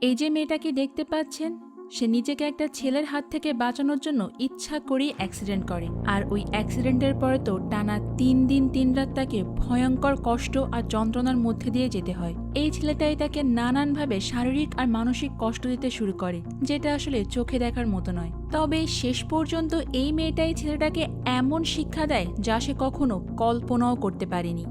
এই যে মেয়েটাকে দেখতে পাচ্ছেন, সে নিজেকে একটা ছেলের হাত থেকে বাঁচানোর জন্য ইচ্ছা করেই অ্যাক্সিডেন্ট করে। আর ওই অ্যাক্সিডেন্টের পরে তো টানা 3 দিন 3 রাত তাকে ভয়ঙ্কর কষ্ট আর যন্ত্রণার মধ্যে দিয়ে যেতে হয়। এই ছেলেটাই তাকে নানানভাবে শারীরিক আর মানসিক কষ্ট দিতে শুরু করে, যেটা আসলে চোখে দেখার মতো নয়। তবে শেষ পর্যন্ত এই মেয়েটাই ছেলেটাকে এমন শিক্ষা দেয় যা সে কখনো কল্পনাও করতে পারেনি।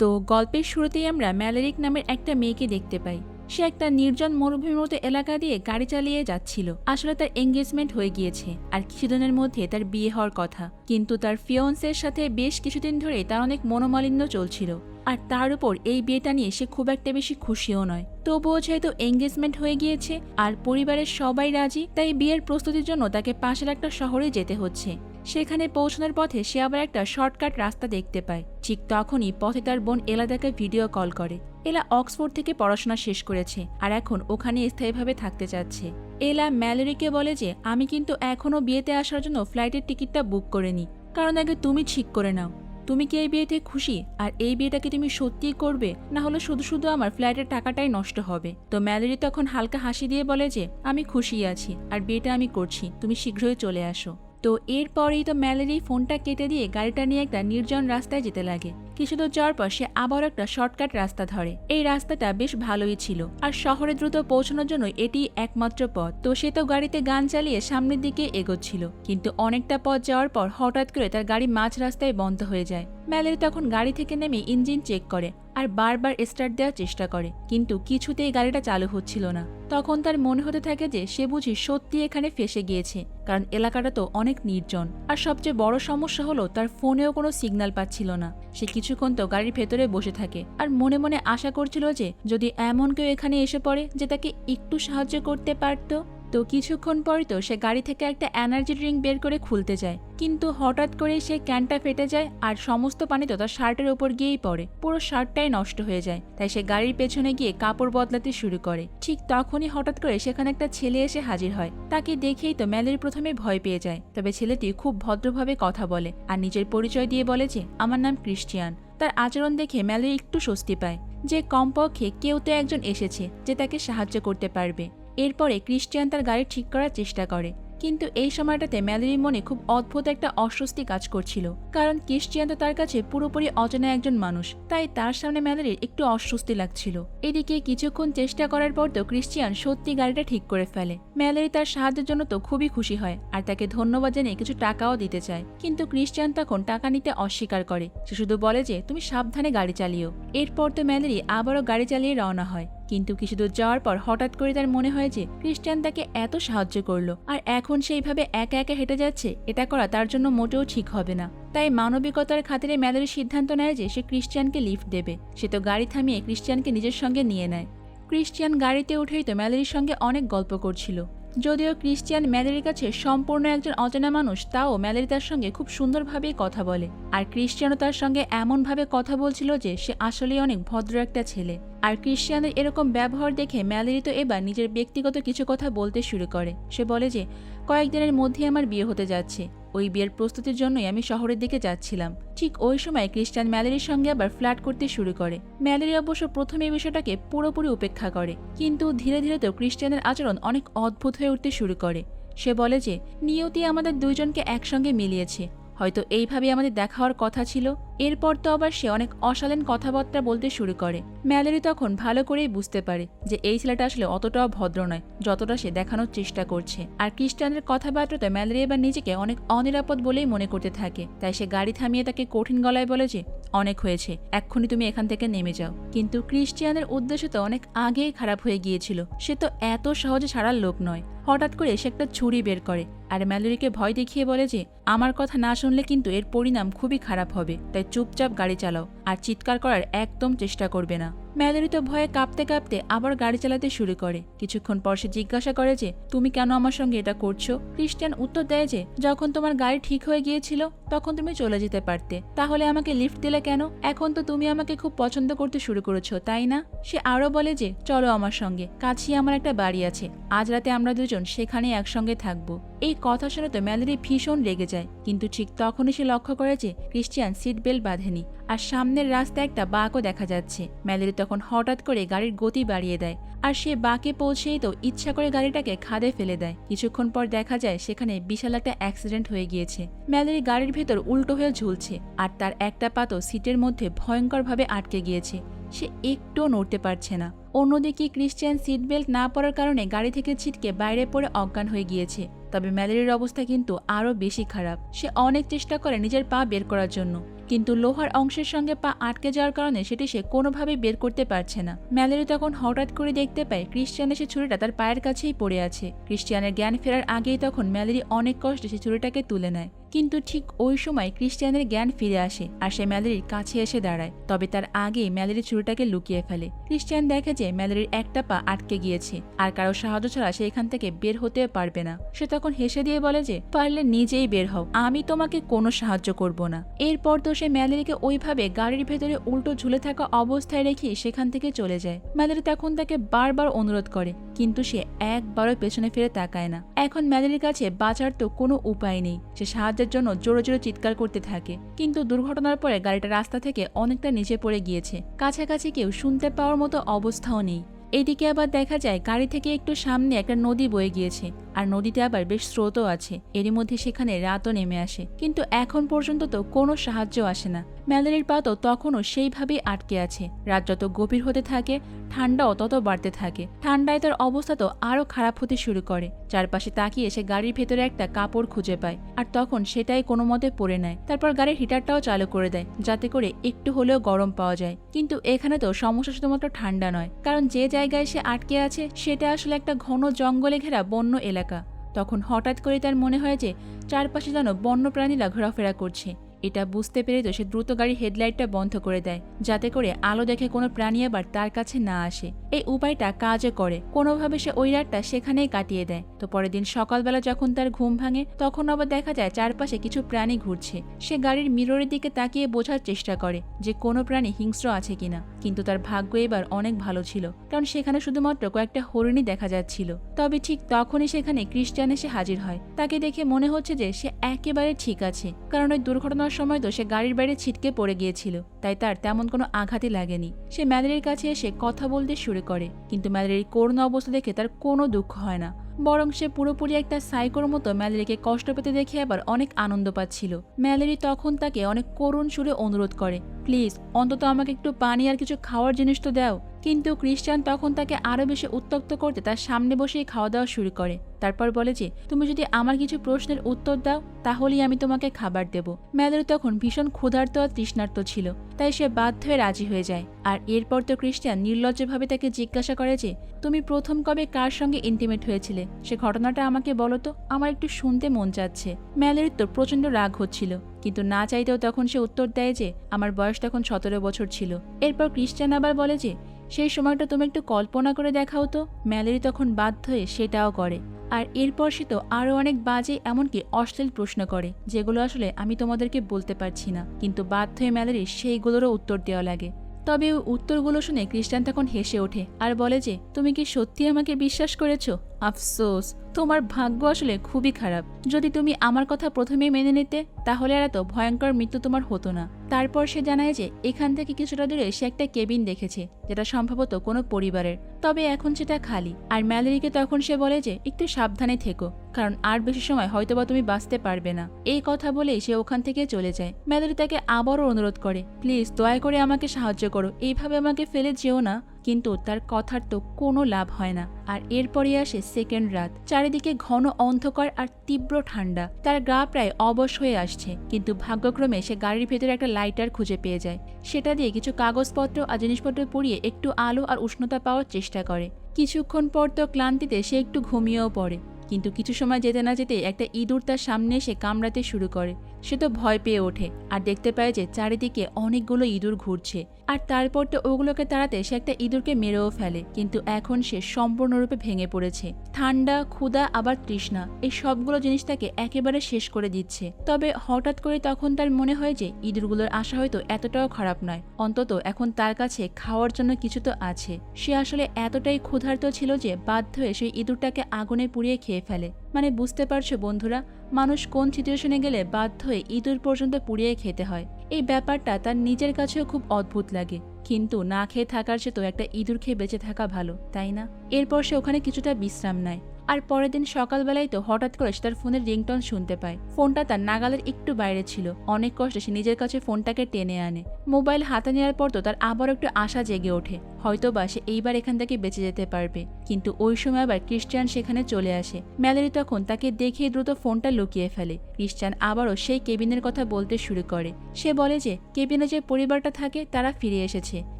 তো গল্পের শুরুতেই আমরা ম্যালেরিক নামের একটা মেয়েকে দেখতে পাই। সে একটা নির্জন মরুভূমির মতো এলাকা দিয়ে গাড়ি চালিয়ে যাচ্ছিল। আসলে তার এঙ্গেজমেন্ট হয়ে গিয়েছে আর কিছুদিনের মধ্যে তার বিয়ে হওয়ার কথা, কিন্তু তার ফিয়ন্সের সাথে বেশ কিছুদিন ধরে তার অনেক মনোমালিন্য চলছিল। আর তার উপর এই বিয়েটা নিয়ে সে খুব একটা বেশি খুশিও নয়। তবুও যেহেতু এঙ্গেজমেন্ট হয়ে গিয়েছে আর পরিবারের সবাই রাজি, তাই বিয়ের প্রস্তুতির জন্য তাকে পাশের একটা শহরে যেতে হচ্ছে। সেখানে পৌঁছানোর পথে সে আবার একটা শর্টকাট রাস্তা দেখতে পায়। ঠিক তখনই পথে তার বোন এলা তাকে ভিডিও কল করে। এলা অক্সফোর্ড থেকে পড়াশোনা শেষ করেছে আর এখন ওখানে স্থায়ীভাবে থাকতে চাচ্ছে। এলা ম্যালেরিকে বলে যে আমি কিন্তু এখনও বিয়েতে আসার জন্য ফ্লাইটের টিকিটটা বুক করিনি, কারণ আগে তুমি ঠিক করে নাও তুমি কি এই বিয়েতে খুশি, আর এই বিয়েটাকে তুমি সত্যিই করবে, না হলে শুধু শুধু আমার ফ্লাইটের টাকাটাই নষ্ট হবে। তো ম্যালেরি তখন হালকা হাসি দিয়ে বলে যে আমি খুশি আছি আর বিয়েটা আমি করছি, তুমি শীঘ্রই চলে আসো। তো এরপরেই তো ম্যালেরি ফোনটা কেটে দিয়ে গাড়িটা নিয়ে একটা নির্জন রাস্তায় যেতে লাগে। কিছু দূর যাওয়ার পর সে আবার একটা শর্টকাট রাস্তা ধরে। এই রাস্তাটা বেশ ভালোই ছিল আর শহরে দ্রুত পৌঁছানোর জন্য এটি একমাত্র পথ। তো সে তো গাড়িতে গান চালিয়ে সামনের দিকে এগোচ্ছিল, কিন্তু অনেকটা পথ যাওয়ার পর হঠাৎ করে তার গাড়ি মাঝ রাস্তায় বন্ধ হয়ে যায়। ম্যালেরি তখন গাড়ি থেকে নেমে ইঞ্জিন চেক করে আর বারবার স্টার্ট দেওয়ার চেষ্টা করে, কিন্তু কিছুতেই গাড়িটা চালু হচ্ছিল না। তখন তার মনে হতে থাকে যে সে বুঝি সত্যি এখানে ফেসে গিয়েছে, কারণ এলাকাটা তো অনেক নির্জন। আর সবচেয়ে বড় সমস্যা হলো তার ফোনেও কোনো সিগন্যাল পাচ্ছিল না। সে কিছুক্ষণ তো গাড়ির ভেতরে বসে থাকে আর মনে মনে আশা করছিল যে যদি এমন কেউ এখানে এসে পড়ে যে তাকে একটু সাহায্য করতে পারত। তো কিছুক্ষণ পরই তো সে গাড়ি থেকে একটা এনার্জি ড্রিঙ্ক বের করে খুলতে যায়, কিন্তু হঠাৎ করে সে ক্যানটা ফেটে যায় আর সমস্ত পানি তো তার শার্টের ওপর গিয়েই পড়ে। পুরো শার্টটাই নষ্ট হয়ে যায়। তাই সে গাড়ির পেছনে গিয়ে কাপড় বদলাতে শুরু করে। ঠিক তখনই হঠাৎ করে সেখানে একটা ছেলে এসে হাজির হয়। তাকে দেখেই তো ম্যালেরি প্রথমে ভয় পেয়ে যায়, তবে ছেলেটি খুব ভদ্রভাবে কথা বলে আর নিজের পরিচয় দিয়ে বলে যে আমার নাম ক্রিশ্চিয়ান। তার আচরণ দেখে ম্যালেরি একটু স্বস্তি পায় যে কমপক্ষে কেউ তো একজন এসেছে যে তাকে সাহায্য করতে পারবে। এরপরে ক্রিশ্চিয়ান তার গাড়ি ঠিক করার চেষ্টা করে, কিন্তু এই সময়টাতে ম্যালেরির মনে খুব অদ্ভুত একটা অস্বস্তি কাজ করছিল, কারণ ক্রিশ্চিয়ান তো তার কাছে পুরোপুরি অচেনা একজন মানুষ, তাই তার সামনে ম্যালেরির একটু অস্বস্তি লাগছিল। এদিকে কিছুক্ষণ চেষ্টা করার পর তো ক্রিশ্চিয়ান সত্যি গাড়িটা ঠিক করে ফেলে। ম্যালেরি তার সাহায্যের জন্য তো খুবই খুশি হয় আর তাকে ধন্যবাদ জানিয়ে কিছু টাকাও দিতে চায়, কিন্তু ক্রিশ্চিয়ান তখন টাকা নিতে অস্বীকার করে। সে শুধু বলে যে তুমি সাবধানে গাড়ি চালিও। এরপর তো ম্যালেরি আবারও গাড়ি চালিয়ে রওনা হয়, কিন্তু কিছু দূর যাওয়ার পর হঠাৎ করে তার মনে হয় যে ক্রিশ্চিয়ান তাকে এত সাহায্য করলো আর এখন সেইভাবে একা একা হেঁটে যাচ্ছে, এটা করা তার জন্য মোটেও ঠিক হবে না। তাই মানবিকতার খাতিরে ম্যালেরি সিদ্ধান্ত নেয় যে সে ক্রিশ্চিয়ানকে লিফট দেবে। সে তো গাড়ি থামিয়ে ক্রিশ্চিয়ানকে নিজের সঙ্গে নিয়ে নেয়। ক্রিশ্চিয়ান গাড়িতে উঠেই তো ম্যালেরির সঙ্গে অনেক গল্প করছিল। যদিও ক্রিশ্চিয়ান ম্যালেরির কাছে সম্পূর্ণ একজন অচেনা মানুষ, তাও ম্যালেরি তার সঙ্গে খুব সুন্দরভাবেই কথা বলে। আর ক্রিশ্চিয়ানও তার সঙ্গে এমনভাবে কথা বলছিল যে সে আসলেই অনেক ভদ্র একটা ছেলে। আর ক্রিশ্চিয়ানের এরকম ব্যবহার দেখে ম্যালেরি তো এবার নিজের ব্যক্তিগত কিছু কথা বলতে শুরু করে। সে বলে যে কয়েকদিনের মধ্যেই আমার বিয়ে হতে যাচ্ছে, ওই বিয়ের প্রস্তুতির জন্যই আমি শহরের দিকে যাচ্ছিলাম। ঠিক ওই সময় ক্রিশ্চিয়ান ম্যালেরির সঙ্গে আবার ফ্লার্ট করতে শুরু করে। ম্যালেরি অবশ্য প্রথমে এই বিষয়টাকে পুরোপুরি উপেক্ষা করে, কিন্তু ধীরে ধীরে তো ক্রিশ্চিয়ানের আচরণ অনেক অদ্ভুত হয়ে উঠতে শুরু করে। সে বলে যে নিয়তি আমাদের দুইজনকে একসঙ্গে মিলিয়েছে, হয়তো এইভাবে আমাদের দেখা হওয়ার কথা ছিল। এরপর তো আবার সে অনেক অশালীন কথাবার্তা বলতে শুরু করে। ম্যালেরি তখন ভালো করেই বুঝতে পারে যে এই ছেলেটা আসলে অতটাও ভদ্র নয় যতটা সে দেখানোর চেষ্টা করছে। আর ক্রিশ্চিয়ানের কথাবার্তাতে ম্যালেরি এবার নিজেকে অনেক অনিরাপদ বলেই মনে করতে থাকে। তাই সে গাড়ি থামিয়ে তাকে কঠিন গলায় বলে যে অনেক হয়েছে, এক্ষুনি তুমি এখান থেকে নেমে যাও। কিন্তু ক্রিশ্চিয়ানের উদ্দেশ্য তো অনেক আগেই খারাপ হয়ে গিয়েছিল, সে তো এত সহজে ছাড়ার লোক নয়। হঠাৎ করে সে একটা ছুরি বের করে আর ম্যালেরিকে ভয় দেখিয়ে বলে যে আমার কথা না শুনলে কিন্তু এর পরিণাম খুবই খারাপ হবে, তাই চুপচাপ গাড়ি চালাও আর চিৎকার করার একদম চেষ্টা করবে না। ম্যালেরি তো ভয়ে কাঁপতে কাঁপতে আবার গাড়ি চালাতে শুরু করে। কিছুক্ষণ পর সে জিজ্ঞাসা করে যে তুমি কেন আমার সঙ্গে এটা করছো? ক্রিশ্চিয়ান উত্তর দেয় যে যখন তোমার গাড়ি ঠিক হয়ে গিয়েছিল তখন তুমি চলে যেতে পারতে, তাহলে আমাকে লিফট দিলে কেন? এখন তো তুমি আমাকে খুব পছন্দ করতে শুরু করেছো, তাই না? সে আরো বলে যে চলো আমার সঙ্গে, কাছেই আমার একটা বাড়ি আছে, আজ রাতে আমরা দুজন সেখানে একসঙ্গে থাকবো। এই কথা শুনে তো ম্যালেরি ভীষণ রেগে যায়, কিন্তু ঠিক তখনই সে লক্ষ্য করে যে ক্রিশ্চিয়ান সিট বেল্ট বাঁধেনি আর সামনের রাস্তায় একটা বাঁকও দেখা যাচ্ছে। ম্যালেরি তখন হঠাৎ করে গাড়ির গতি বাড়িয়ে দেয় আর সে বাঁকে পৌঁছেই তো ইচ্ছা করে গাড়িটাকে খাদে ফেলে দেয়। কিছুক্ষণ পর দেখা যায় সেখানে বিশাল একটা অ্যাক্সিডেন্ট হয়ে গিয়েছে। ম্যালেরি গাড়ির ভেতর উল্টো হয়ে ঝুলছে, আর তার একটা পা তো সিটের মধ্যে ভয়ঙ্করভাবে আটকে গিয়েছে। সে একটুও নড়তে পারছে না। অন্যদিকে ক্রিশ্চিয়ান সিট বেল্ট না পরার কারণে গাড়ি থেকে ছিটকে বাইরে পড়ে অজ্ঞান হয়ে গিয়েছে। তবে ম্যালেরির অবস্থা কিন্তু আরও বেশি খারাপ। সে অনেক চেষ্টা করে নিজের পা বের করার জন্য, কিন্তু লোহার অংশের সঙ্গে পা আটকে যাওয়ার কারণে সেটি সে কোনোভাবেই বের করতে পারছে না। ম্যালেরি তখন হঠাৎ করে দেখতে পায় ক্রিশ্চিয়ান এসে ছুরিটা তার পায়ের কাছেই পড়ে আছে। ক্রিশ্চিয়ানের জ্ঞান ফেরার আগেই তখন ম্যালেরি অনেক কষ্টে সে ছুরিটাকে তুলে নেয়। কিন্তু ঠিক ওই সময় ক্রিশ্চিয়ানের জ্ঞান ফিরে আসে আর সে ম্যালেরির কাছে এসে দাঁড়ায়। তবে তার আগেই ম্যালেরি ছুরিটাকে লুকিয়ে ফেলে। ক্রিশ্চিয়ান দেখে যে ম্যালেরির একটা পা আটকে গিয়েছে আর কারো সাহায্য ছাড়া সে এখান থেকে বের হতে পারবে না। সে তখন হেসে দিয়ে বলে যে পারলে নিজেই বের হও, আমি তোমাকে কোনো সাহায্য করব না। এরপর তো সে ম্যালেরিকে ওইভাবে গাড়ির ভেতরে উল্টো ঝুলে থাকা অবস্থায় রেখে সেখান থেকে চলে যায়। ম্যালেরি তখন তাকে বারবার অনুরোধ করে, কিন্তু সে একবারও পেছনে ফিরে তাকায় না। এখন ম্যালেরির কাছে বাঁচার তো কোনো উপায় নেই। সে সাহায্যের জন্য জোরে জোরে চিৎকার করতে থাকে, কিন্তু দুর্ঘটনার পরে গাড়িটা রাস্তা থেকে অনেকটা নিচে পড়ে গিয়েছে। কাছাকাছি কেউ শুনতে পাওয়ার মতো অবস্থাও নেই। এদিকে আবার দেখা যায় গাড়ি থেকে একটু সামনে একটা নদী বয়ে গিয়েছে, আর নদীতে আবার বেশ স্রোতও আছে। এরই মধ্যে সেখানে রাতও নেমে আসে, কিন্তু এখন পর্যন্ত তো কোনো সাহায্য আসে না। ম্যালেরির পা তো তখনও সেইভাবেই আটকে আছে। রাত যত গভীর হতে থাকে ঠান্ডাও তত বাড়তে থাকে। ঠান্ডায় তার অবস্থা তো আরও খারাপ হতে শুরু করে। চারপাশে তাকিয়ে সে গাড়ির ভেতরে একটা কাপড় খুঁজে পায়, আর তখন সেটাই কোনো মতে পরে নেয়। তারপর গাড়ির হিটারটাও চালু করে দেয় যাতে করে একটু হলেও গরম পাওয়া যায়। কিন্তু এখানে তো সমস্যা শুধুমাত্র ঠান্ডা নয়, কারণ যে জায়গায় সে আটকে আছে সেটা আসলে একটা ঘন জঙ্গলে ঘেরা বন্য এলাকা। তখন হঠাৎ করে তার মনে হয় যে চারপাশে যেন বন্য প্রাণীরা ঘোরাফেরা করছে। এটা বুঝতে পেরে তো সে দ্রুত গাড়ির হেডলাইটটা বন্ধ করে দেয় যাতে করে আলো দেখে কোনো প্রাণী আবার তার কাছে না আসে। এই উপায়টা কাজও করে। কোনোভাবে সে ওই রাতটা সেখানেই কাটিয়ে দেয়। তো পরের দিন সকালবেলা যখন তার ঘুম ভাঙে তখন আবার দেখা যায় চারপাশে কিছু প্রাণী ঘুরছে। সে গাড়ির মিররের দিকে তাকিয়ে বোঝার চেষ্টা করে যে কোনো প্রাণী হিংস্র আছে কিনা, কিন্তু তার ভাগ্য এবার অনেক ভালো ছিল, কারণ সেখানে শুধুমাত্র কয়েকটা হরিণই দেখা যাচ্ছিল। তবে ঠিক তখনই সেখানে ক্রিশ্চিয়ান এসে হাজির হয়। তাকে দেখে মনে হচ্ছে যে সে একেবারে ঠিক আছে, কারণ ওই দুর্ঘটনার সময় তো সে গাড়ির বাইরে ছিটকে পড়ে গিয়েছিল, তাই তার তেমন কোনো আঘাতই লাগেনি। সে ম্যালেরির কাছে এসে কথা বলতে শুরু করে, কিন্তু ম্যালেরির করুণ অবস্থা দেখে তার কোনো দুঃখ হয় না, বরং সে পুরোপুরি একটা সাইকোর মতো ম্যালেরিকে কষ্ট পেতে দেখে আবার অনেক আনন্দ পাচ্ছিল। ম্যালেরি তখন তাকে অনেক করুণ সুরে অনুরোধ করে, প্লিজ অন্তত আমাকে একটু পানি আর কিছু খাওয়ার জিনিস তো দাও। কিন্তু ক্রিশ্চিয়ান তখন তাকে আরো বেশি উত্ত্যক্ত করতে তার সামনে বসেই খাওয়া দাওয়া শুরু করে। তারপর বলে যে তুমি যদি আমার কিছু প্রশ্নের উত্তর দাও তাহলেই আমি তোমাকে খাবার দেব। ম্যালেরি তখন ভীষণ ক্ষুধার্ত আর তৃষ্ণার্ত ছিল, তাই সে বাধ্য হয়ে রাজি হয়ে যায়। আর এরপর তো ক্রিশ্চিয়ান নির্লজ্জভাবে তাকে জিজ্ঞাসা করে যে তুমি প্রথম কবে কার সঙ্গে ইন্টিমেট হয়েছিলে, সে ঘটনাটা আমাকে বলো তো, আমার একটু শুনতে মন চাচ্ছে। ম্যালেরির তো প্রচন্ড রাগ হচ্ছিল, কিন্তু না চাইতেও তখন সে উত্তর দেয় যে আমার বয়স তখন 17 বছর ছিল। এরপর ক্রিশ্চিয়ান আবার বলে যে সেই সময়টা তুমি একটু কল্পনা করে দেখাও তো। ম্যালেরি তখন বাধ্য হয়ে সেটাও করে। আর এরপর সে তো আরও অনেক বাজে এমনকি অশ্লীল প্রশ্ন করে, যেগুলো আসলে আমি তোমাদেরকে বলতে পারছি না, কিন্তু বাধ্য হয়ে ম্যালেরি সেইগুলোরও উত্তর দেওয়া লাগে। তবে ওই উত্তরগুলো শুনে ক্রিশ্চিয়ান তখন হেসে ওঠে আর বলে যে তুমি কি সত্যি আমাকে বিশ্বাস করেছো? আফসোস, তোমার ভাগ্য আসলে খুবই খারাপ। যদি তুমি আমার কথা প্রথমেই মেনে নিতে তাহলে আর এত ভয়ঙ্কর মৃত্যু তোমার হতো না। তারপর সে জানায় যে এখান থেকে কিছুটা দূরে সে একটা কেবিন দেখেছে যেটা সম্ভবত কোনো পরিবারের, তবে এখন সেটা খালি। আর ম্যালেরিকে তখন সে বলে যে একটু সাবধানে থেকো, কারণ আর বেশি সময় হয়তোবা তুমি বাঁচতে পারবে না। এই কথা বলেই সে ওখান থেকে চলে যায়। ম্যালেরি তাকে আবারও অনুরোধ করে, প্লিজ দয়া করে আমাকে সাহায্য করো, এইভাবে আমাকে ফেলে যেও না। কিন্তু তার কথার তো কোনো লাভ হয় না। আর এরপরই আসে সেকেন্ড রাত। চারিদিকে ঘন অন্ধকার আর তীব্র ঠান্ডা। তার গা প্রায় অবশ হয়ে আসছে, কিন্তু ভাগ্যক্রমে সে গাড়ির ভেতরে একটা লাইটার খুঁজে পেয়ে যায়। সেটা দিয়ে কিছু কাগজপত্র আর জিনিসপত্র পুড়িয়ে একটু আলো আর উষ্ণতা পাওয়ার চেষ্টা করে। কিছুক্ষণ পর তো ক্লান্তিতে সে একটু ঘুমিয়েও পড়ে, কিন্তু কিছু সময় যেতে না যেতে একটা ইঁদুর তার সামনে এসে কামড়াতে শুরু করে। সে তো ভয় পেয়ে ওঠে আর দেখতে পায় যে চারিদিকে অনেকগুলো ইঁদুর ঘুরছে। আর তারপর তো ওগুলোকে তাড়াতে সে একটা ইঁদুরকে মেরেও ফেলে, কিন্তু এখন সে সম্পূর্ণরূপে ভেঙে পড়েছে। ঠান্ডা, ক্ষুধা আবার তৃষ্ণা, এই সবগুলো জিনিস তাকে একেবারে শেষ করে দিচ্ছে। তবে হঠাৎ করে তখন তার মনে হয় যে ইঁদুরগুলোর আশা হয়তো এতটাও খারাপ নয়, অন্তত এখন তার কাছে খাওয়ার জন্য কিছু তো আছে। সে আসলে এতটাই ক্ষুধার্ত ছিল যে বাধ্য হয়ে সেই ইঁদুরটাকে আগুনে পুড়িয়ে খেয়ে খেয়ে ফেলে। মানে বুঝতে পারছো বন্ধুরা, মানুষ কোন সিচুয়েশনে গেলে বাধ্য হয়ে ইঁদুর পর্যন্ত পুড়িয়ে খেতে হয়। এই ব্যাপারটা তার নিজের কাছেও খুব অদ্ভুত লাগে, কিন্তু না খেয়ে থাকার চেয়ে তো একটা ইঁদুর খেয়ে বেঁচে থাকা ভালো, তাই না? এরপর সে ওখানে কিছুটা বিশ্রাম নেয়। আর পরের দিন সকালবেলায় তো হঠাৎ করে সে তার ফোনের রিংটোন শুনতে পায়। ফোনটা তার নাগালের একটু বাইরে ছিল। অনেক কষ্টে সে নিজের কাছে ফোনটাকে টেনে আনে। মোবাইল হাতে নেওয়ার পর তো তার আবার একটু আশা জেগে ওঠে, হয়তোবা সে এইবার এখান থেকে বেঁচে যেতে পারবে। কিন্তু ওই সময় আবার ক্রিশ্চিয়ান সেখানে চলে আসে। ম্যালেরি তখন তাকে দেখে দ্রুত ফোনটা লুকিয়ে ফেলে। ক্রিশ্চিয়ান আবারও সেই কেবিনের কথা বলতে শুরু করে। সে বলে যে কেবিনে যে পরিবারটা থাকে তারা ফিরে এসেছে,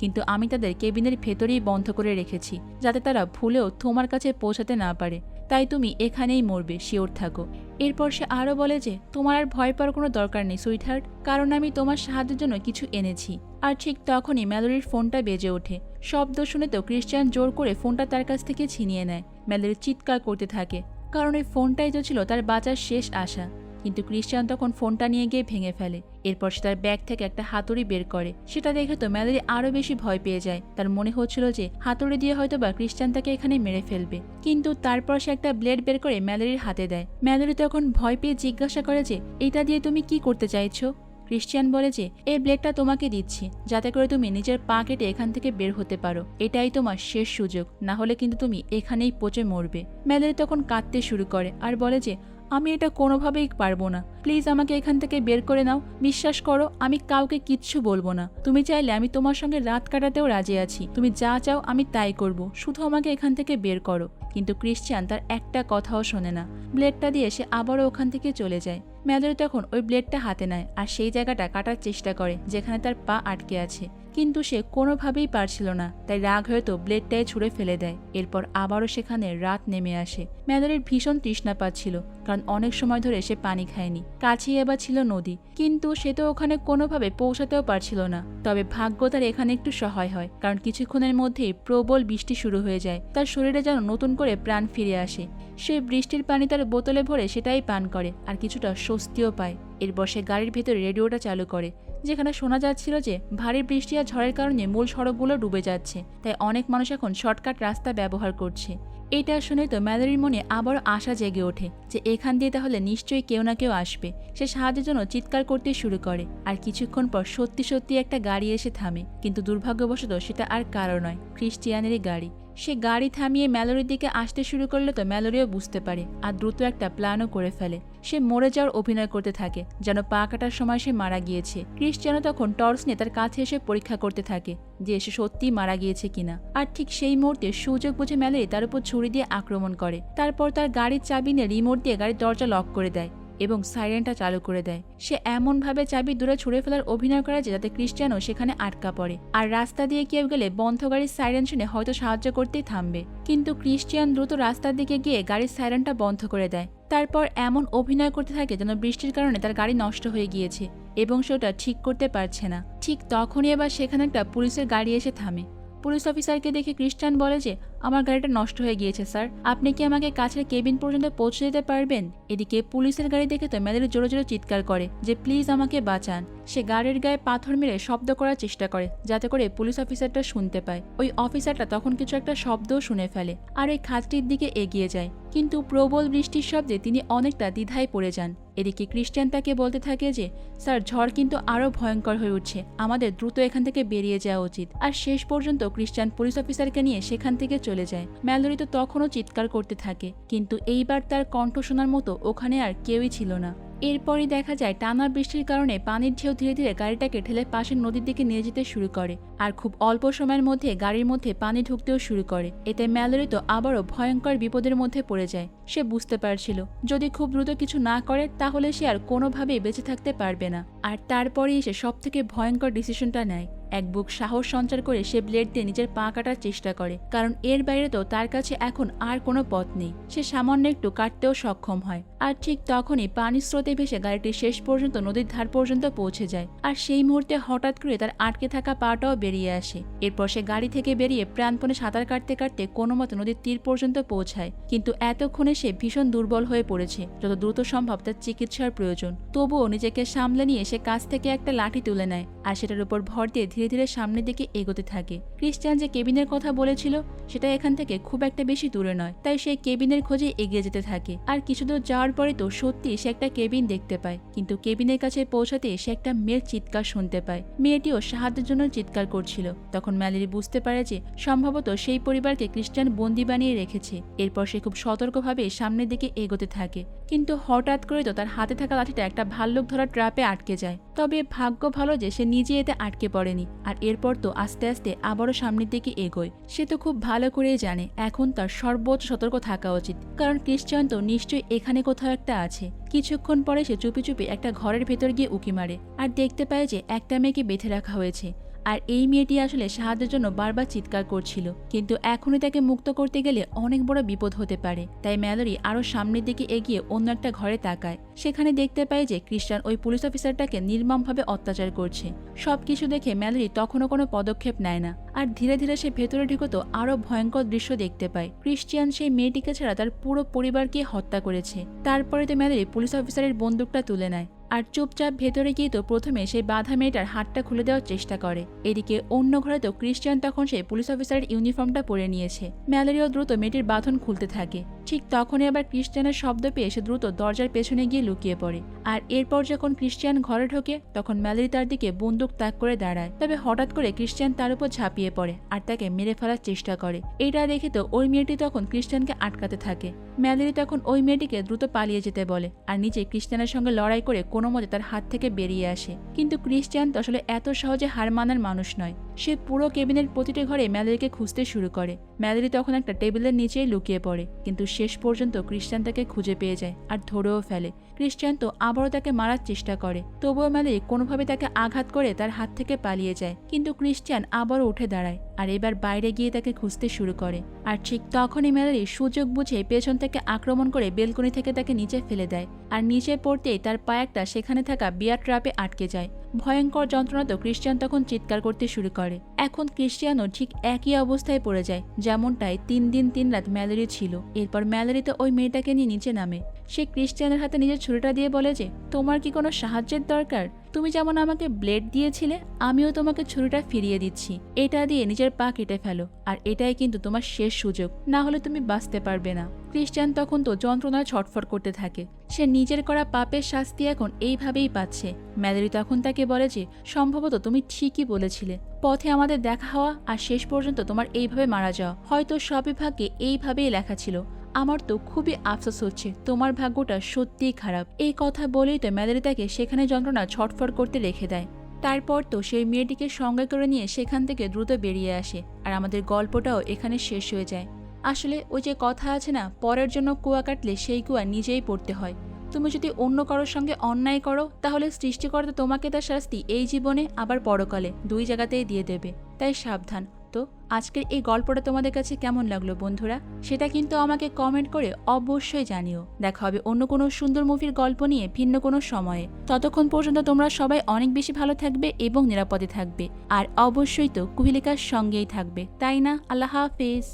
কিন্তু আমি তাদের কেবিনের ভেতরেই বন্ধ করে রেখেছি, যাতে তারা ভুলেও তোমার কাছে পৌঁছাতে না পারে। তাই তুমি এখানেই মরবে, শিওর থাকো। এরপর সে আরও বলে যে তোমার আর ভয় পাওয়ার কোনো দরকার নেই সুইটহার্ট, কারণ আমি তোমার সাহায্যের জন্য কিছু এনেছি। আর ঠিক তখনই ম্যালোরির ফোনটা বেজে ওঠে। শব্দ শুনে তো ক্রিশ্চিয়ান জোর করে ফোনটা তার কাছ থেকে ছিনিয়ে নেয়। ম্যালোরি চিৎকার করতে থাকে, কারণ ওই ফোনটাই তো ছিল তার বাঁচার শেষ আশা। কিন্তু ক্রিশ্চিয়ান তখন ফোনটা নিয়ে গিয়ে ভেঙে ফেলে। এরপর সে তার ব্যাগ থেকে একটা হাতুড়ি বের করে। সেটা দেখে তো ম্যালোরি আরো বেশি ভয় পেয়ে যায়। তার মনে হচ্ছিল যে হাতুড়ি দিয়ে হয়তো বা ক্রিশ্চিয়ান তাকে এখানে মেরে ফেলবে, কিন্তু তারপর সে একটা ব্লেড বের করে ম্যালোরির হাতে দেয়। ম্যালোরি তখন ভয় পেয়ে জিজ্ঞাসা করে যে এটা দিয়ে তুমি কি করতে চাইছো? ক্রিশ্চিয়ান বলে যে এই ব্লেডটা তোমাকে দিচ্ছি, যাতে করে তুমি নিজের পা কেটে এখান থেকে বের হতে পারো। এটাই তোমার শেষ সুযোগ, না হলে কিন্তু তুমি এখানেই পচে মরবে। ম্যালোরি তখন কাঁদতে শুরু করে আর বলে যে আমি এটা কোনোভাবেই পারবো না, প্লিজ আমাকে এখান থেকে বের করে নাও। বিশ্বাস করো, আমি কাউকে কিচ্ছু বলবো না। তুমি চাইলে আমি তোমার সঙ্গে রাত কাটাতেও রাজি আছি। তুমি যা চাও আমি তাই করব, শুধু আমাকে এখান থেকে বের করো। কিন্তু ক্রিশ্চিয়ান তার একটা কথাও শোনে না। ব্লেডটা দিয়ে সে আবারও ওখান থেকে চলে যায়। ম্যালোরি তখন ওই ব্লেডটা হাতে নেয় আর সেই জায়গাটা কাটার চেষ্টা করে যেখানে তার পা আটকে আছে, কিন্তু সে কোনোভাবেই পারছিল না। তাই রাগ হয়তো ব্লেডটাই ছুঁড়ে ফেলে দেয়। এরপর আবারও সেখানে রাত নেমে আসে। ম্যালোরির ভীষণ তৃষ্ণা পাচ্ছিল, কারণ অনেক সময় ধরে সে পানি খায়নি। কাছেই এবার ছিল নদী, কিন্তু সে তো ওখানে কোনোভাবে পৌঁছাতেও পারছিল না। তবে ভাগ্য তার এখানে একটু সহায় হয়, কারণ কিছুক্ষণের মধ্যেই প্রবল বৃষ্টি শুরু হয়ে যায়। তার শরীরে যেন নতুন করে প্রাণ ফিরে আসে। সে বৃষ্টির পানি তার বোতলে ভরে সেটাই পান করে আর কিছুটা স্বস্তিও পায়। এরপর সে গাড়ির ভেতরে রেডিওটা চালু করে, যেখানে শোনা যাচ্ছিল যে ভারী বৃষ্টি আর ঝড়ের কারণে মূল সড়কগুলো ডুবে যাচ্ছে, তাই অনেক মানুষ এখন শর্টকাট রাস্তা ব্যবহার করছে। এটা শুনে তো ম্যালোরির মনে আবারও আশা জেগে ওঠে যে এখান দিয়ে তাহলে নিশ্চয়ই কেউ না কেউ আসবে। সে সাহায্যের জন্য চিৎকার করতে শুরু করে, আর কিছুক্ষণ পর সত্যি সত্যি একটা গাড়ি এসে থামে। কিন্তু দুর্ভাগ্যবশত সেটা আর কারো নয়, ক্রিশ্চিয়ানেরই গাড়ি। সে গাড়ি থামিয়ে ম্যালোরির দিকে আসতে শুরু করলে তো ম্যালোরিও বুঝতে পারে আর দ্রুত একটা প্ল্যানও করে ফেলে। সে মরে যাওয়ার অভিনয় করতে থাকে, যেন পা কাটার সময় সে মারা গিয়েছে। ক্রিশ্চিয়ানো তখন টর্চ নিয়ে তার কাছে এসে পরীক্ষা করতে থাকে যে সে সত্যিই মারা গিয়েছে কিনা। আর ঠিক সেই মুহূর্তে সুযোগ বুঝে ম্যালোরি তার উপর ছুরি দিয়ে আক্রমণ করে। তারপর তার গাড়ির চাবি নিয়ে রিমোট দিয়ে গাড়ির দরজা লক করে দেয় এবং সাইরেনটা চালু করে দেয়। সে এমনভাবে চাবি দূরে ছুড়ে ফেলার অভিনয় করে যে যাতে ক্রিশ্চিয়ানও সেখানে আটকা পড়ে, আর রাস্তা দিয়ে কেউ গেলে বন্ধ গাড়ির সাইরেন শুনে হয়তো সাহায্য করতেই থামবে। কিন্তু ক্রিশ্চিয়ান দ্রুত রাস্তার দিকে গিয়ে গাড়ির সাইরেনটা বন্ধ করে দেয়। তারপর এমন অভিনয় করতে থাকে যেন বৃষ্টির কারণে তার গাড়ি নষ্ট হয়ে গিয়েছে এবং সে ওটা ঠিক করতে পারছে না। ঠিক তখনই এবার সেখানে একটা পুলিশের গাড়ি এসে থামে। পুলিশ অফিসারকে দেখে ক্রিশ্চিয়ান বলে যে আমার গাড়িটা নষ্ট হয়ে গিয়েছে স্যার, আপনি কি আমাকে কাছের কেবিন পর্যন্ত পৌঁছে দিতে পারবেন? এদিকে পুলিশের গাড়ি দেখে তো ম্যালোরি জোরে জোরে চিৎকার করে যে প্লিজ আমাকে বাঁচান। সে গাড়ির গায়ে পাথর মেরে শব্দ করার চেষ্টা করে যাতে করে পুলিশ অফিসারটা শুনতে পায়। ওই অফিসারটা তখন কিছু একটা শব্দও শুনে ফেলে আর ওই খাতটির দিকে এগিয়ে যায়, কিন্তু প্রবল বৃষ্টির শব্দে তিনি অনেকটা দ্বিধায় পড়ে যান। এদিকে ক্রিশ্চিয়ান তাকে বলতে থাকে যে স্যার ঝড় কিন্তু আরো ভয়ঙ্কর হয়ে উঠছে, আমাদের দ্রুত এখান থেকে বেরিয়ে যাওয়া উচিত। আর শেষ পর্যন্ত ক্রিশ্চিয়ান পুলিশ অফিসারকে নিয়ে সেখান থেকে চলে যায়। ম্যালোরি তো তখনও চিৎকার করতে থাকে, কিন্তু এইবার তার কণ্ঠ শোনার মতো ওখানে আর কেউই ছিল না। এরপরই দেখা যায় টানা বৃষ্টির কারণে পানির ঢেউ ধীরে ধীরে গাড়িটাকে ঠেলে পাশের নদীর দিকে নিয়ে যেতে শুরু করে, আর খুব অল্প সময়ের মধ্যে গাড়ির মধ্যে পানি ঢুকতেও শুরু করে। এতে ম্যালোরি তো আবারও ভয়ঙ্কর বিপদের মধ্যে পড়ে যায়। সে বুঝতে পারছিল যদি খুব দ্রুত কিছু না করে তাহলে সে আর কোনোভাবেই বেঁচে থাকতে পারবে না। আর তারপরেই সে সবথেকে ভয়ঙ্কর ডিসিশনটা নেয়। এক বুক সাহস সঞ্চার করে সে ব্লেড দিয়ে নিজের পা কাটার চেষ্টা করে, কারণ এর বাইরে তো তার কাছে এখন আর কোনো পথ নেই। সে সামান্য একটু কাটতেও সক্ষম হয়। আর ঠিক তখনই পানির স্রোতে ভেসে গাড়িটি শেষ পর্যন্ত নদীর ধার পর্যন্ত পৌঁছে যায়। আর সেই মুহূর্তে হঠাৎ করে তার আটকে থাকা পাটাও বেরিয়ে আসে। এরপর সে গাড়ি থেকে বেরিয়ে প্রাণপণে সাঁতার কাটতে কাটতে কোনো মতে নদীর তীর পর্যন্ত পৌঁছায়। কিন্তু এতক্ষণে সে ভীষণ দুর্বল হয়ে পড়েছে, যত দ্রুত সম্ভব তার চিকিৎসার প্রয়োজন। তবুও নিজেকে সামলে নিয়ে সে কাছ থেকে একটা লাঠি তুলে নেয় আর সেটার উপর ভর দিয়ে ধীরে ধীরে সামনের দিকে এগোতে থাকে। ক্রিশ্চিয়ান যে কেবিনের কথা বলেছিল সেটা এখান থেকে খুব একটা বেশি দূরে নয়, তাই সে কেবিনের খোঁজে এগিয়ে যেতে থাকে। আর কিছু দূর যাওয়ার পরে তো সত্যি সে একটা কেবিন দেখতে পায়, কিন্তু কেবিনের কাছে পৌঁছাতে সে একটা মেয়ের চিৎকার শুনতে পায়। মেয়েটিও সাহায্যের জন্য চিৎকার করছিল। তখন ম্যালেরি বুঝতে পারে যে সম্ভবত সেই পরিবারকে ক্রিশ্চিয়ান বন্দি বানিয়ে রেখেছে। এরপর সে খুব সতর্কভাবে সামনের দিকে এগোতে থাকে, কিন্তু হঠাৎ করে তো তার হাতে থাকা লাঠিটা একটা ভাল্লুক ধরা ট্র্যাপে আটকে যায়। তবে ভাগ্য ভালো যে সে নিজে এতে আটকে পড়েনি। আর এরপর তো আস্তে আস্তে আবারও সামনের দিকে এগোয়। সে তো খুব ভালো করেই জানে এখন তার সর্বোচ্চ সতর্ক থাকা উচিত, কারণ ক্রিশ্চিয়ান তো নিশ্চয়ই এখানে কোথাও একটা আছে। কিছুক্ষণ পরে সে চুপি চুপি একটা ঘরের ভেতর গিয়ে উকি মারে আর দেখতে পায় যে একটা মেয়েকে বেঁধে রাখা হয়েছে। আর এই মেয়েটি আসলে সাহায্যের জন্য বারবার চিৎকার করছিল, কিন্তু এখনই তাকে মুক্ত করতে গেলে অনেক বড় বিপদ হতে পারে। তাই ম্যালোরি আরো সামনের দিকে এগিয়ে অন্য একটা ঘরে তাকায়। সেখানে দেখতে পায় যে ক্রিশ্চিয়ান ওই পুলিশ অফিসারটাকে নির্মমভাবে অত্যাচার করছে। সবকিছু দেখে ম্যালোরি তখনও কোনো পদক্ষেপ নেয় না, আর ধীরে ধীরে সে ভেতরে ঢুকতো আরো ভয়ঙ্কর দৃশ্য দেখতে পায়। ক্রিশ্চিয়ান সেই মেয়েটিকে ছাড়া তার পুরো পরিবারকে হত্যা করেছে। তারপরে তো ম্যালোরি পুলিশ অফিসারের বন্দুকটা তুলে নেয় আর চুপচাপ ভেতরে গিয়ে তো প্রথমে সেই বাধা মেয়েটার হাতটা খুলে দেওয়ার চেষ্টা করে। এদিকে অন্য ঘরে তো ক্রিশ্চিয়ান তখন সেই পুলিশ অফিসারের ইউনিফর্মটা পরে নিয়েছে। ম্যালেরিও দ্রুত মেয়েটির বাঁধন খুলতে থাকে। ঠিক তখনই আবার ক্রিশ্চিয়ানের শব্দ পেয়ে সে দ্রুত দরজার পেছনে গিয়ে লুকিয়ে পড়ে। আর এরপর যখন ক্রিশ্চিয়ান ঘরে ঢোকে তখন ম্যালেরি তার দিকে বন্দুক তাক করে দাঁড়ায়। তবে হঠাৎ করে ক্রিশ্চিয়ান তার উপর ঝাঁপিয়ে পড়ে আর তাকে মেরে ফেলার চেষ্টা করে। এটা দেখে তো ওই মেয়েটি তখন ক্রিশ্চিয়ানকে আটকাতে থাকে। ম্যালেরি তখন ওই মেয়েটিকে দ্রুত পালিয়ে যেতে বলে আর নিজে ক্রিশ্চিয়ানের সঙ্গে লড়াই করে কোনো মতে তার হাত থেকে বেরিয়ে আসে। কিন্তু ক্রিশ্চিয়ান তো আসলে এত সহজে হার মানার মানুষ নয়। সে পুরো কেবিনের প্রতিটি ঘরে ম্যালেরিকে খুঁজতে শুরু করে। ম্যালেরি তখন একটা টেবিলের নিচেই লুকিয়ে পড়ে, কিন্তু শেষ পর্যন্ত ক্রিশ্চিয়ান তাকে খুঁজে পেয়ে যায় আর ধরেও ফেলে। ক্রিশ্চিয়ান তো আবারও তাকে মারার চেষ্টা করে, তবুও ম্যালেরি কোনোভাবে তাকে আঘাত করে তার হাত থেকে পালিয়ে যায়। কিন্তু ক্রিশ্চিয়ান আবারও উঠে দাঁড়ায় আর এবার বাইরে গিয়ে তাকে খুঁজতে শুরু করে। আর ঠিক তখনই ম্যালেরি সুযোগ বুঝে পেছন থেকে আক্রমণ করে বেলকনি থেকে তাকে নিচে ফেলে দেয়। আর নিচে পড়তেই তার পায়েকটা সেখানে থাকা বিয়ার ট্র্যাপে আটকে যায়। ভয়ঙ্কর যন্ত্রণাতে ক্রিশ্চিয়ান তখন চিৎকার করতে শুরু করে। এখন ক্রিশ্চিয়ানও ঠিক একই অবস্থায় পড়ে যায় যেমনটাই 3 দিন 3 রাত ম্যালেরি ছিল। এরপর ম্যালেরি তো ওই মেয়েটাকে নিয়ে নিচে নামে। সে ক্রিশ্চিয়ানের হাতে নিজের ছুরিটা দিয়ে বলে যে, তোমার কি কোনো সাহায্যের দরকার? তুমি যেমন আমাকে ব্লেড দিয়েছিলে, আমিও তোমাকে ছুরিটা ফিরিয়ে দিচ্ছি। এটা দিয়ে নিজের পা কেটে ফেলো, আর এটাই কিন্তু তোমার শেষ সুযোগ, না হলে তুমি বাঁচতে পারবে না। ক্রিশ্চিয়ান তখন তো যন্ত্রণায় ছটফট করতে থাকে। সে নিজের করা পাপের শাস্তি এখন এইভাবেই পাচ্ছে। ম্যালেরি তখন তাকে বলে যে, সম্ভবত তুমি ঠিকই বলেছিলে, পথে আমাদের দেখা হওয়া আর শেষ পর্যন্ত তোমার এইভাবে মারা যাওয়া হয়তো সবই ভাগ্যে এইভাবেই লেখা ছিল। আমার তো খুবই আফসোস হচ্ছে, তোমার ভাগ্যটা সত্যিই খারাপ। এই কথা বলেই তো ম্যালেরি তাকে সেখানে যন্ত্রণা ছটফট করতে রেখে দেয়। তারপর তো সেই মেয়েটিকে সঙ্গে করে নিয়ে সেখান থেকে দ্রুত বেরিয়ে আসে আর আমাদের গল্পটাও এখানে শেষ হয়ে যায়। আসলে ওই যে কথা আছে না, পরের জন্য কুয়া কাটলে সেই কুয়া নিজেই পড়তে হয়। তুমি যদি অন্য কারোর সঙ্গে অন্যায় করো তাহলে সৃষ্টিকর্তা তোমাকে তার শাস্তি এই জীবনে আবার পরকালে 2 জায়গাতেই দিয়ে দেবে। তাই সাবধান। তো আজকের এই গল্পটা তোমাদের কাছে কেমন লাগলো বন্ধুরা, সেটা কিন্তু আমাকে কমেন্ট করে অবশ্যই জানিও। দেখা হবে অন্য কোনো সুন্দর মুভির গল্প নিয়ে ভিন্ন কোনো সময়ে। ততক্ষণ পর্যন্ত তোমরা সবাই অনেক বেশি ভালো থাকবে এবং নিরাপদে থাকবে। আর অবশ্যই তো কুহেলিকার সঙ্গেই থাকবে, তাই না? আল্লাহ হাফেজ।